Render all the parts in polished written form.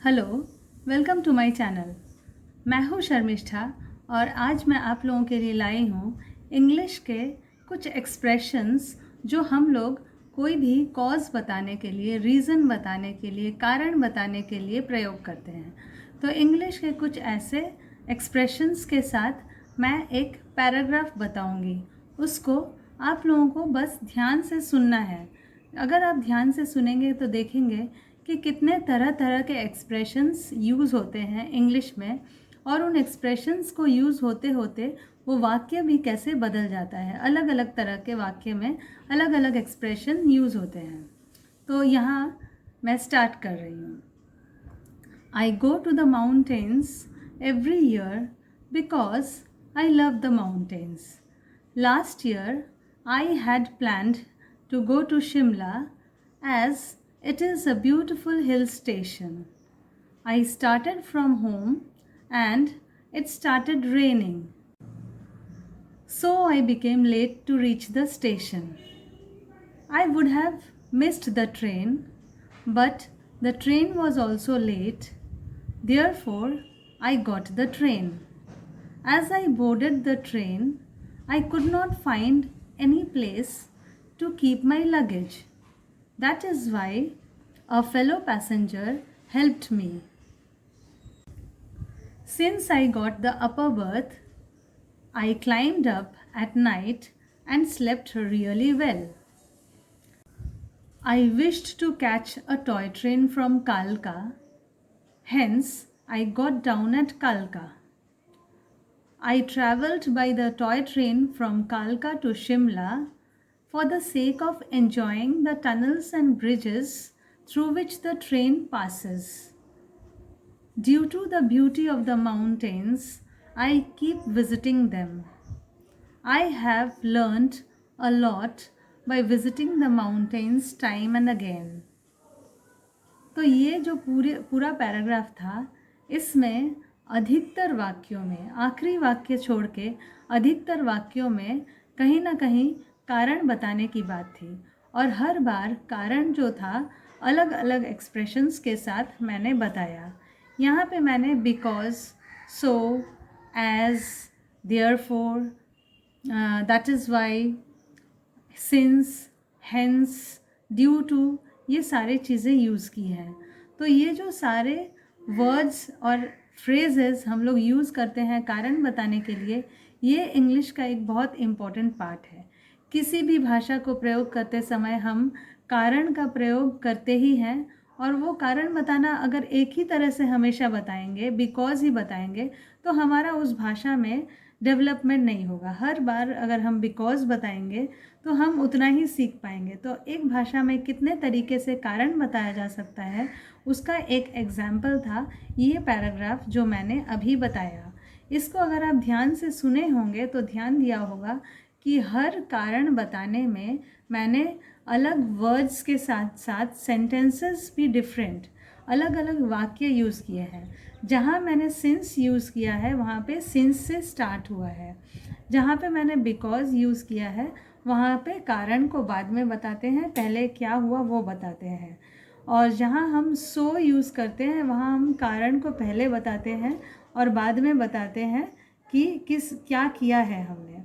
Hello, welcome to my channel. मैं हूँ शर्मिष्ठा और आज मैं आप लोगों के लिए लाई हूँ इंग्लिश के कुछ एक्सप्रेशंस जो हम लोग कोई भी कॉज बताने के लिए, रीज़न बताने के लिए, कारण बताने के लिए प्रयोग करते हैं। तो इंग्लिश के कुछ ऐसे एक्सप्रेशंस के साथ मैं एक पैराग्राफ बताऊँगी। उसको आप लोगों को बस ध्यान से सुनना है। अगर आप ध्यान से सुनेंगे तो देखेंगे कि कितने तरह तरह के एक्सप्रेशंस यूज़ होते हैं इंग्लिश में, और उन एक्सप्रेशंस को यूज़ होते होते वो वाक्य भी कैसे बदल जाता है। अलग अलग तरह के वाक्य में अलग अलग एक्सप्रेशन यूज़ होते हैं। तो यहाँ मैं स्टार्ट कर रही हूँ। I go to the mountains every year because I love the mountains. Last year I had planned to go to Shimla as it is a beautiful hill station. I started from home and it started raining. So I became late to reach the station. I would have missed the train, but the train was also late. Therefore, I got the train. As I boarded the train, I could not find any place to keep my luggage. That is why a fellow passenger helped me. Since I got the upper berth, I climbed up at night and slept really well. I wished to catch a toy train from Kalka, hence I got down at Kalka. I travelled by the toy train from Kalka to Shimla for the sake of enjoying the tunnels and bridges through which the train passes. Due to the beauty of the mountains, I keep visiting them. I have learnt a lot by visiting the mountains time and again. तो ये जो पूरा paragraph था, इसमें अधिकतर वाक्यों में, आखिरी वाक्य छोड़ के अधिकतर वाक्यों में कहीं ना कहीं कारण बताने की बात थी। और हर बार कारण जो था अलग अलग एक्सप्रेशंस के साथ मैंने बताया। यहाँ पे मैंने because, so, as, therefore, that is why, since, hence, due to, ये सारे चीज़ें यूज़ की हैं। तो ये जो सारे वर्ड्स और फ्रेजेस हम लोग यूज़ करते हैं कारण बताने के लिए, ये इंग्लिश का एक बहुत इम्पॉर्टेंट पार्ट है। किसी भी भाषा को प्रयोग करते समय हम कारण का प्रयोग करते ही हैं, और वो कारण बताना अगर एक ही तरह से हमेशा बताएंगे, बिकॉज ही बताएंगे, तो हमारा उस भाषा में डेवलपमेंट नहीं होगा। हर बार अगर हम बिकॉज बताएंगे तो हम उतना ही सीख पाएंगे। तो एक भाषा में कितने तरीके से कारण बताया जा सकता है, उसका एक एग्जाम्पल था ये पैराग्राफ जो मैंने अभी बताया। इसको अगर आप ध्यान से सुने होंगे तो ध्यान दिया होगा कि हर कारण बताने में मैंने अलग वर्ड्स के साथ साथ सेंटेंसेस भी डिफरेंट, अलग अलग वाक्य यूज़ किए हैं। जहाँ मैंने सिंस यूज़ किया है वहाँ पे सिंस से स्टार्ट हुआ है। जहाँ पे मैंने बिकॉज यूज़ किया है वहाँ पे कारण को बाद में बताते हैं, पहले क्या हुआ वो बताते हैं। और जहाँ हम सो यूज़ करते हैं वहाँ हम कारण को पहले बताते हैं और बाद में बताते हैं कि क्या किया है हमने।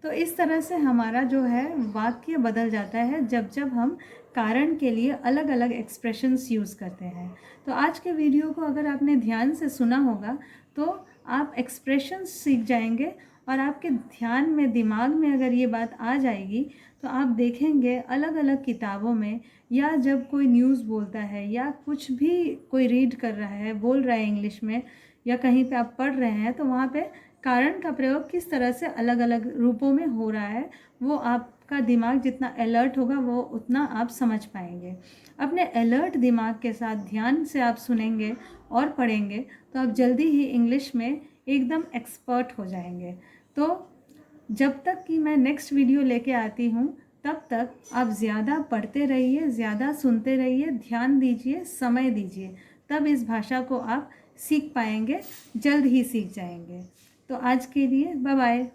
तो इस तरह से हमारा जो है वाक्य बदल जाता है जब जब हम कारण के लिए अलग अलग एक्सप्रेशंस यूज़ करते हैं। तो आज के वीडियो को अगर आपने ध्यान से सुना होगा तो आप एक्सप्रेशंस सीख जाएंगे, और आपके ध्यान में, दिमाग में अगर ये बात आ जाएगी तो आप देखेंगे अलग अलग किताबों में, या जब कोई न्यूज़ बोलता है या कुछ भी कोई रीड कर रहा है, बोल रहा है इंग्लिश में, या कहीं पे आप पढ़ रहे हैं, तो वहाँ पे कारण का प्रयोग किस तरह से अलग अलग रूपों में हो रहा है, वो आपका दिमाग जितना अलर्ट होगा वो उतना आप समझ पाएंगे। अपने अलर्ट दिमाग के साथ ध्यान से आप सुनेंगे और पढ़ेंगे तो आप जल्दी ही इंग्लिश में एकदम एक्सपर्ट हो जाएंगे। तो जब तक कि मैं नेक्स्ट वीडियो लेके आती हूँ तब तक आप ज़्यादा पढ़ते रहिए, ज़्यादा सुनते रहिए, ध्यान दीजिए, समय दीजिए, तब इस भाषा को आप सीख पाएंगे, जल्द ही सीख जाएंगे। तो आज के लिए बाय बाय।